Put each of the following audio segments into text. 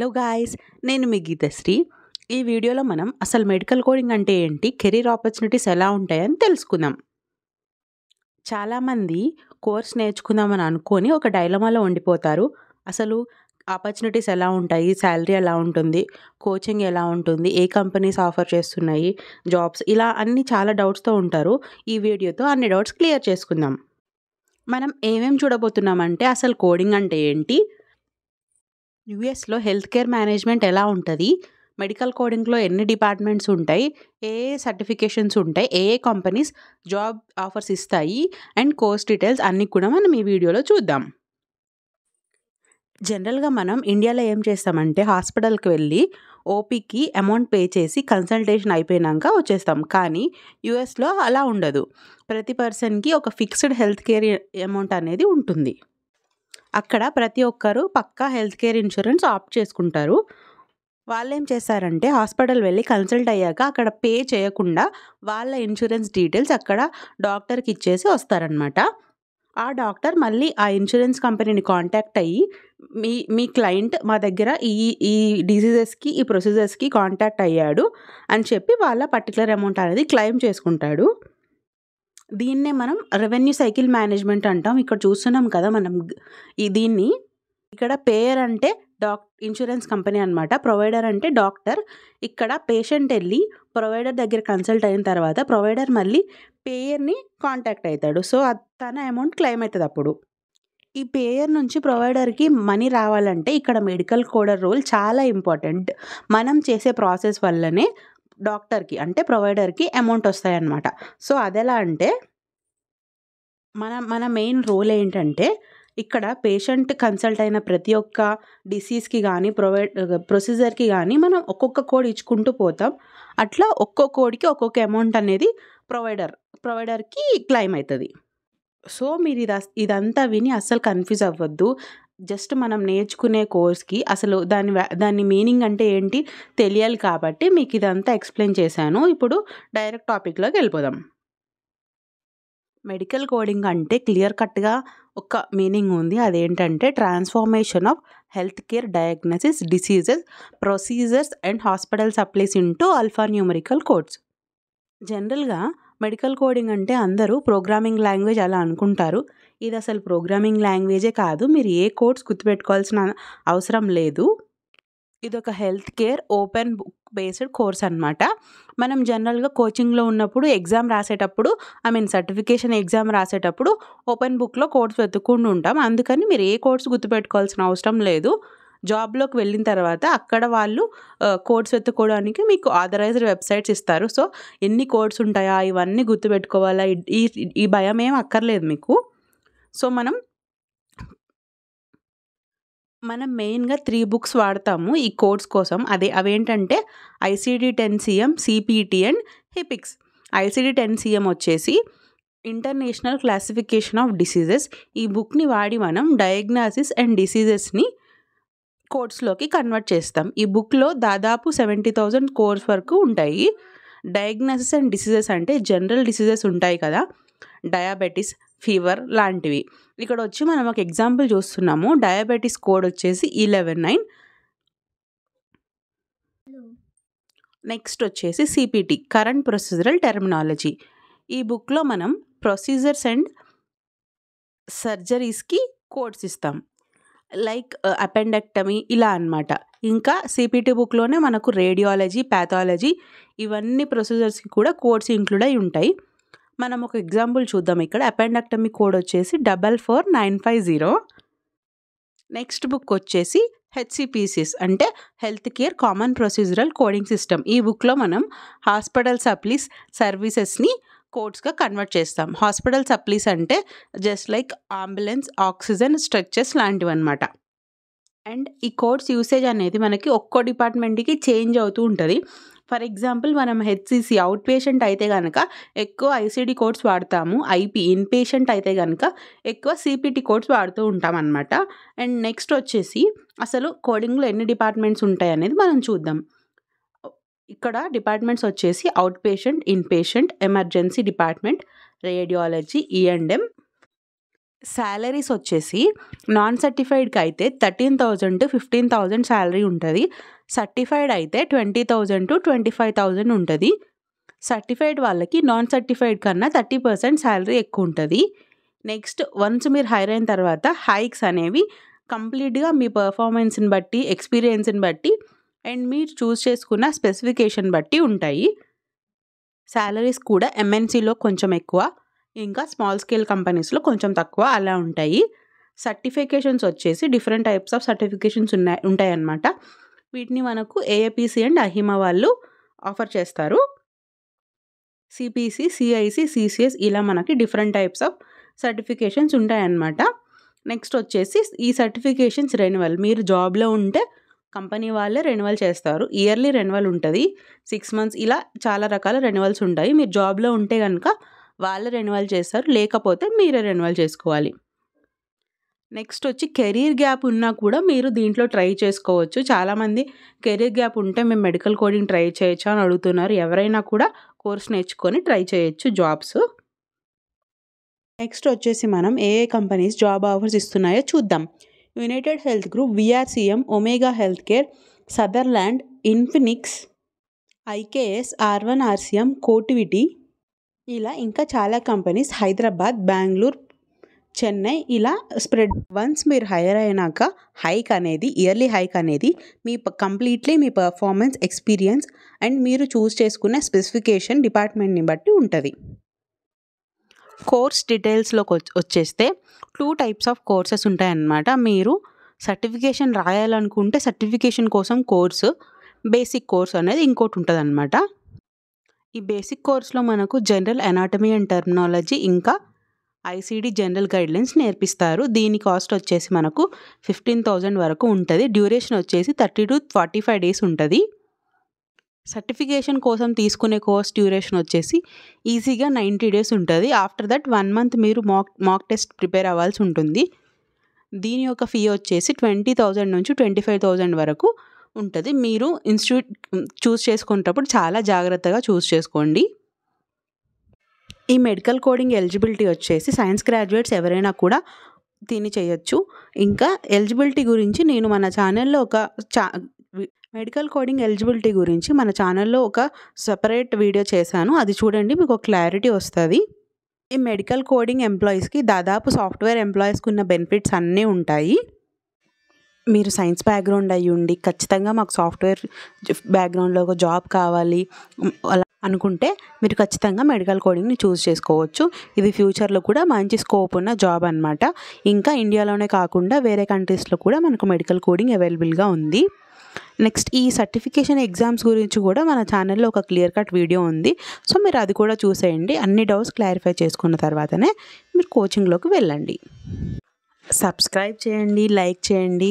Hello guys, నేను మీ గీతశ్రీ. ఈ వీడియోలో మనం అసలు మెడికల్ కోడింగ్ అంటే ఏంటి, కెరీర్ ఆపర్చునిటీస్ ఎలా ఉంటాయని తెలుసుకుందాం. చాలామంది కోర్స్ నేర్చుకుందామని అనుకొని ఒక డైలమాలో ఉండిపోతారు. అసలు ఆపర్చునిటీస్ ఎలా ఉంటాయి, శాలరీ ఎలా ఉంటుంది, కోచింగ్ ఎలా ఉంటుంది, ఏ కంపెనీస్ ఆఫర్ చేస్తున్నాయి, జాబ్స్, ఇలా అన్ని చాలా డౌట్స్తో ఉంటారు. ఈ వీడియోతో అన్ని డౌట్స్ క్లియర్ చేసుకుందాం. మనం ఏమేం చూడబోతున్నామంటే అసలు కోడింగ్ అంటే ఏంటి, యూఎస్లో హెల్త్ కేర్ మేనేజ్మెంట్ ఎలా ఉంటుంది, మెడికల్ కోడింగ్లో ఎన్ని డిపార్ట్మెంట్స్ ఉంటాయి, ఏ సర్టిఫికేషన్స్ ఉంటాయి, ఏ కంపెనీస్ జాబ్ ఆఫర్స్ ఇస్తాయి, అండ్ కోర్స్ డీటెయిల్స్ అన్నీ కూడా మనం ఈ వీడియోలో చూద్దాం. జనరల్గా మనం ఇండియాలో ఏం చేస్తామంటే హాస్పిటల్కి వెళ్ళి ఓపీకి అమౌంట్ పే చేసి కన్సల్టేషన్ అయిపోయినాక వచ్చేస్తాం. కానీ యూఎస్లో అలా ఉండదు. ప్రతి పర్సన్కి ఒక ఫిక్స్డ్ హెల్త్ కేర్ అమౌంట్ అనేది ఉంటుంది. అక్కడ ప్రతి ఒక్కరు పక్కా హెల్త్ కేర్ ఇన్సూరెన్స్ ఆప్ట్ చేసుకుంటారు. వాళ్ళు ఏం చేస్తారంటే హాస్పిటల్ వెళ్ళి కన్సల్ట్ అయ్యాక అక్కడ పే చేయకుండా వాళ్ళ ఇన్సూరెన్స్ డీటెయిల్స్ అక్కడ డాక్టర్కి ఇచ్చేసి వస్తారనమాట. ఆ డాక్టర్ మళ్ళీ ఆ ఇన్సూరెన్స్ కంపెనీని కాంటాక్ట్ అయ్యి మీ క్లయింట్ మా దగ్గర ఈ డిసీజెస్కి ఈ ప్రొసీజర్స్కి కాంటాక్ట్ అయ్యాడు అని చెప్పి వాళ్ళ పర్టికులర్ అమౌంట్ అనేది క్లెయిమ్ చేసుకుంటాడు. దీన్నే మనం రెవెన్యూ సైకిల్ మేనేజ్మెంట్ అంటాం. ఇక్కడ చూస్తున్నాం కదా మనం దీన్ని. ఇక్కడ పేయర్ అంటే ఇన్సూరెన్స్ కంపెనీ అనమాట, ప్రొవైడర్ అంటే డాక్టర్. ఇక్కడ పేషెంట్ వెళ్ళి ప్రొవైడర్ దగ్గర కన్సల్ట్ అయిన తర్వాత ప్రొవైడర్ మళ్ళీ పేయర్ని కాంటాక్ట్ అవుతాడు. సో తన అమౌంట్ క్లెయిమ్ అవుతుంది. అప్పుడు ఈ పేయర్ నుంచి ప్రొవైడర్కి మనీ రావాలంటే ఇక్కడ మెడికల్ కోడర్ రోల్ చాలా ఇంపార్టెంట్. మనం చేసే ప్రాసెస్ వల్లనే డాక్టర్కి అంటే ప్రొవైడర్కి అమౌంట్ వస్తాయన్నమాట. సో అదెలా అంటే మన మెయిన్ రోల్ ఏంటంటే ఇక్కడ పేషెంట్ కన్సల్ట్ అయిన ప్రతి ఒక్క డిసీజ్కి కానీ ప్రొసీజర్కి కానీ మనం ఒక్కొక్క కోడ్ ఇచ్చుకుంటూ పోతాం. అట్లా ఒక్కొక్క కోడ్కి ఒక్కొక్క అమౌంట్ అనేది ప్రొవైడర్కి క్లెయిమ్ అవుతుంది. సో మీరు ఇదంతా విని అస్సలు కన్ఫ్యూజ్ అవ్వద్దు. జస్ట్ మనం నేర్చుకునే కోర్స్కి అసలు దాని మీనింగ్ అంటే ఏంటి తెలియాలి కాబట్టి మీకు ఇదంతా ఎక్స్ప్లెయిన్ చేశాను. ఇప్పుడు డైరెక్ట్ టాపిక్లోకి వెళ్ళిపోదాం. మెడికల్ కోడింగ్ అంటే క్లియర్ కట్గా ఒక మీనింగ్ ఉంది. అదేంటంటే transformation of health care diagnosis, diseases, procedures and hospital supplies into alpha numerical codes. జనరల్గా మెడికల్ కోడింగ్ అంటే అందరూ ప్రోగ్రామింగ్ లాంగ్వేజ్ అలా అనుకుంటారు. ఇది అసలు ప్రోగ్రామింగ్ లాంగ్వేజే కాదు. మీరు ఏ కోడ్స్ గుర్తుపెట్టుకోవాల్సిన అవసరం లేదు. ఇది ఒక health care open book based course అనమాట. మనం జనరల్గా కోచింగ్లో ఉన్నప్పుడు ఎగ్జామ్ రాసేటప్పుడు సర్టిఫికేషన్ ఎగ్జామ్ రాసేటప్పుడు ఓపెన్ బుక్లో కోడ్స్ వెతుక్కుంటూ ఉంటాం. అందుకని మీరు ఏ కోడ్స్ గుర్తుపెట్టుకోవాల్సిన అవసరం లేదు. జాబ్లోకి వెళ్ళిన తర్వాత అక్కడ వాళ్ళు కోడ్స్ వెతుక్కోవడానికి మీకు ఆథరైజ్డ్ వెబ్సైట్స్ ఇస్తారు. సో ఎన్ని కోడ్స్ ఉంటాయా ఇవన్నీ గుర్తుపెట్టుకోవాలా, ఈ భయం ఏం అక్కర్లేదు మీకు. సో మనం మెయిన్గా 3 బుక్స్ వాడతాము ఈ కోడ్స్ కోసం. అవేంటంటే ICD-10CM, CPT అండ్ హిపిక్స్. ICD-10CM వచ్చేసి ఇంటర్నేషనల్ క్లాసిఫికేషన్ ఆఫ్ డిసీజెస్. ఈ బుక్ని వాడి మనం డయాగ్నోసిస్ అండ్ డిసీజెస్ని కోడ్స్లోకి కన్వర్ట్ చేస్తాం. ఈ బుక్లో దాదాపు 70,000 కోడ్స్ వరకు ఉంటాయి. డయాగ్నోసిస్ అండ్ డిసీజెస్ అంటే జనరల్ డిసీజెస్ ఉంటాయి కదా, డయాబెటీస్, ఫీవర్ లాంటివి. ఇక్కడ వచ్చి మనం ఒక ఎగ్జాంపుల్ చూస్తున్నాము. డయాబెటీస్ కోడ్ వచ్చేసి 119. నెక్స్ట్ వచ్చేసి CPT, కరెంట్ ప్రొసీజరల్ టెర్మినాలజీ. ఈ బుక్లో మనం ప్రొసీజర్స్ అండ్ సర్జరీస్కి కోడ్స్ ఇస్తాం, లైక్ అపెండెక్టమీ ఇలా అన్నమాట. ఇంకా CPT బుక్లోనే మనకు రేడియాలజీ, ప్యాథాలజీ ఇవన్నీ ప్రొసీజర్స్కి కూడా కోడ్స్ ఇంక్లూడ్ అయి ఉంటాయి. మనం ఒక ఎగ్జాంపుల్ చూద్దాం. ఇక్కడ అపెండెక్టమీ కోడ్ వచ్చేసి 44950. నెక్స్ట్ బుక్ వచ్చేసి HCPCS అంటే health care common procedural coding system. ఈ బుక్లో మనం హాస్పిటల్ సప్లీస్ సర్వీసెస్ని కోడ్స్గా కన్వర్ట్ చేస్తాం. హాస్పిటల్ సప్లీస్ అంటే just like ambulance, oxygen, stretchers లాంటివి అనమాట. అండ్ ఈ కోడ్స్ యూసేజ్ అనేది మనకి ఒక్కో డిపార్ట్మెంట్కి చేంజ్ అవుతూ ఉంటుంది. ఫర్ ఎగ్జాంపుల్ మనం HCC అవుట్ పేషెంట్ అయితే కనుక ఎక్కువ ICD కోడ్స్ వాడతాము. IP ఇన్ పేషెంట్ అయితే కనుక ఎక్కువ CPT కోడ్స్ వాడుతూ ఉంటాం అనమాట. అండ్ నెక్స్ట్ వచ్చేసి అసలు కోడింగ్లో ఎన్ని డిపార్ట్మెంట్స్ ఉంటాయి అనేది మనం చూద్దాం. ఇక్కడ డిపార్ట్మెంట్స్ వచ్చేసి out patient, in patient, emergency department, radiology, E&M, salaries వచ్చేసి నాన్ సర్టిఫైడ్‌కి అయితే 13,000-15,000 సాలరీ ఉంటది. సర్టిఫైడ్ అయితే 20,000-25,000 ఉంటది. సర్టిఫైడ్ వాళ్ళకి నాన్ సర్టిఫైడ్ కన్నా 30% సాలరీ ఎక్కువుంటది. నెక్స్ట్ వన్స్ మీరు హైర్ అయిన తర్వాత హైక్స్ అనేవి కంప్లీట్‌గా మీ పెర్ఫార్మన్స్‌ని బట్టి, ఎక్స్‌పీరియన్స్‌ని బట్టి అండ్ మీరు చూజ్ చేసుకున్న స్పెసిఫికేషన్ బట్టి ఉంటాయి. సాలరీస్ కూడా ఎంఎన్‌సీలో కొంచెం ఎక్కువ, ఇంకా స్మాల్ స్కేల్ కంపెనీస్‌లో కొంచెం తక్కువ అలా ఉంటాయి. సర్టిఫికేషన్స్ వచ్చేసి డిఫరెంట్ టైప్స్ ఆఫ్ సర్టిఫికేషన్స్ ఉంటాయన్నమాట. వీటిని మనకు ఏఐపీసీ అండ్ అహిమా వాళ్ళు ఆఫర్ చేస్తారు. సిపిసి, సిఐసి, సిసిఎస్ ఇలా మనకి డిఫరెంట్ టైప్స్ ఆఫ్ సర్టిఫికేషన్స్ ఉంటాయన్నమాట. నెక్స్ట్ వచ్చేసి ఈ సర్టిఫికేషన్స్ రెన్యువల్. మీరు జాబ్‌లో ఉంటే కంపెనీ వాళ్ళే రెన్యువల్ చేస్తారు. ఇయర్లీ రెన్యువల్ ఉంటది. 6 మంత్స్ ఇలా చాలా రకాల రెన్యువల్స్ ఉంటాయి. మీరు జాబ్‌లో ఉంటే గనక వాళ్ళే రెన్యువల్ చేస్తారు. లేకపోతే మీరే రెన్యువల్ చేసుకోవాలి. నెక్స్ట్ వచ్చి కెరీర్ గ్యాప్ ఉన్నా కూడా మీరు దీంట్లో ట్రై చేసుకోవచ్చు. చాలామంది కెరీర్ గ్యాప్ ఉంటే మేము మెడికల్ కోడింగ్ ట్రై చేయొచ్చా అని అడుగుతున్నారు. ఎవరైనా కూడా కోర్స్ నేర్చుకొని ట్రై చేయొచ్చు జాబ్స్. నెక్స్ట్ వచ్చేసి మనం ఏ కంపెనీస్ జాబ్ ఆఫర్స్ ఇస్తున్నాయో చూద్దాం. United health group, VRCM, omega health care, Sutherland, Infinx, IKS, R one RCM, Cotiviti ఇలా ఇంకా చాలా కంపెనీస్ హైదరాబాద్, బెంగుళూరు, చెన్నై ఇలా స్ప్రెడ్. వన్స్ మీరు హైర్ అయినాక ఇయర్లీ హైక్ అనేది కంప్లీట్లీ మీ పర్ఫార్మెన్స్, ఎక్స్పీరియన్స్ అండ్ మీరు చూస్ చేసుకున్న స్పెసిఫికేషన్ డిపార్ట్మెంట్ని బట్టి ఉంటుంది. కోర్స్ డీటెయిల్స్లోకి వచ్చేస్తే 2 టైప్స్ ఆఫ్ కోర్సెస్ ఉంటాయన్నమాట. మీరు సర్టిఫికేషన్ రాయాలనుకుంటే సర్టిఫికేషన్ కోసం కోర్సు, బేసిక్ కోర్స్ అనేది ఇంకోటి ఉంటుందన్నమాట. ఈ బేసిక్ కోర్స్లో మనకు జనరల్ అనాటమీ అండ్ టెర్మినాలజీ ఇంకా ఐసీడీ జనరల్ గైడ్లైన్స్ నేర్పిస్తారు. దీని కాస్ట్ వచ్చేసి మనకు 15,000 వరకు ఉంటుంది. డ్యూరేషన్ వచ్చేసి 30 to 45 డేస్ ఉంటుంది. సర్టిఫికేషన్ కోసం తీసుకునే కోర్స్ డ్యూరేషన్ వచ్చేసి ఈజీగా 90 డేస్ ఉంటుంది. ఆఫ్టర్ దట్ 1 మంత్ మీరు మాక్ టెస్ట్ ప్రిపేర్ అవ్వాల్సి ఉంటుంది. దీని యొక్క ఫీ వచ్చేసి 20,000 నుంచి 25,000 వరకు ఉంటుంది. మీరు ఇన్స్టిట్యూట్ చూస్ చేసుకునేటప్పుడు చాలా జాగ్రత్తగా చూస్ చేసుకోండి. ఈ మెడికల్ కోడింగ్ ఎలిజిబిలిటీ వచ్చేసి సైన్స్ గ్రాడ్యుయేట్స్ ఎవరైనా కూడా దీన్ని చేయొచ్చు. ఇంకా ఎలిజిబిలిటీ గురించి నేను మన ఛానల్లో మెడికల్ కోడింగ్ ఎలిజిబిలిటీ గురించి మన ఛానల్లో ఒక సెపరేట్ వీడియో చేశాను. అది చూడండి, మీకు ఒక క్లారిటీ వస్తుంది. ఈ మెడికల్ కోడింగ్ ఎంప్లాయీస్కి దాదాపు సాఫ్ట్వేర్ ఎంప్లాయీస్కి ఉన్న బెనిఫిట్స్ అన్నీ ఉంటాయి. మీరు సైన్స్ బ్యాక్గ్రౌండ్ అయ్యి ఉండి ఖచ్చితంగా మాకు సాఫ్ట్వేర్ బ్యాక్గ్రౌండ్లో ఒక జాబ్ కావాలి అలా అనుకుంటే మీరు ఖచ్చితంగా మెడికల్ కోడింగ్ని చూస్ చేసుకోవచ్చు. ఇది ఫ్యూచర్లో కూడా మంచి స్కోప్ ఉన్న జాబ్ అనమాట. ఇంకా ఇండియాలోనే కాకుండా వేరే కంట్రీస్లో కూడా మనకు మెడికల్ కోడింగ్ అవైలబుల్గా ఉంది. నెక్స్ట్ ఈ సర్టిఫికేషన్ ఎగ్జామ్స్ గురించి కూడా మన ఛానల్లో ఒక క్లియర్ కట్ వీడియో ఉంది. సో మీరు అది కూడా చూసేయండి. అన్ని డౌట్స్ క్లారిఫై చేసుకున్న తర్వాతనే మీరు కోచింగ్లోకి వెళ్ళండి. సబ్స్క్రైబ్ చేయండి, లైక్ చేయండి.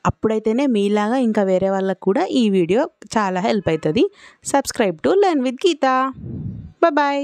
అప్పుడైతేనే మీలాగా ఇంకా వేరే వాళ్ళకు కూడా ఈ వీడియో చాలా హెల్ప్ అవుతుంది. Subscribe to learn with Geeta. Bye.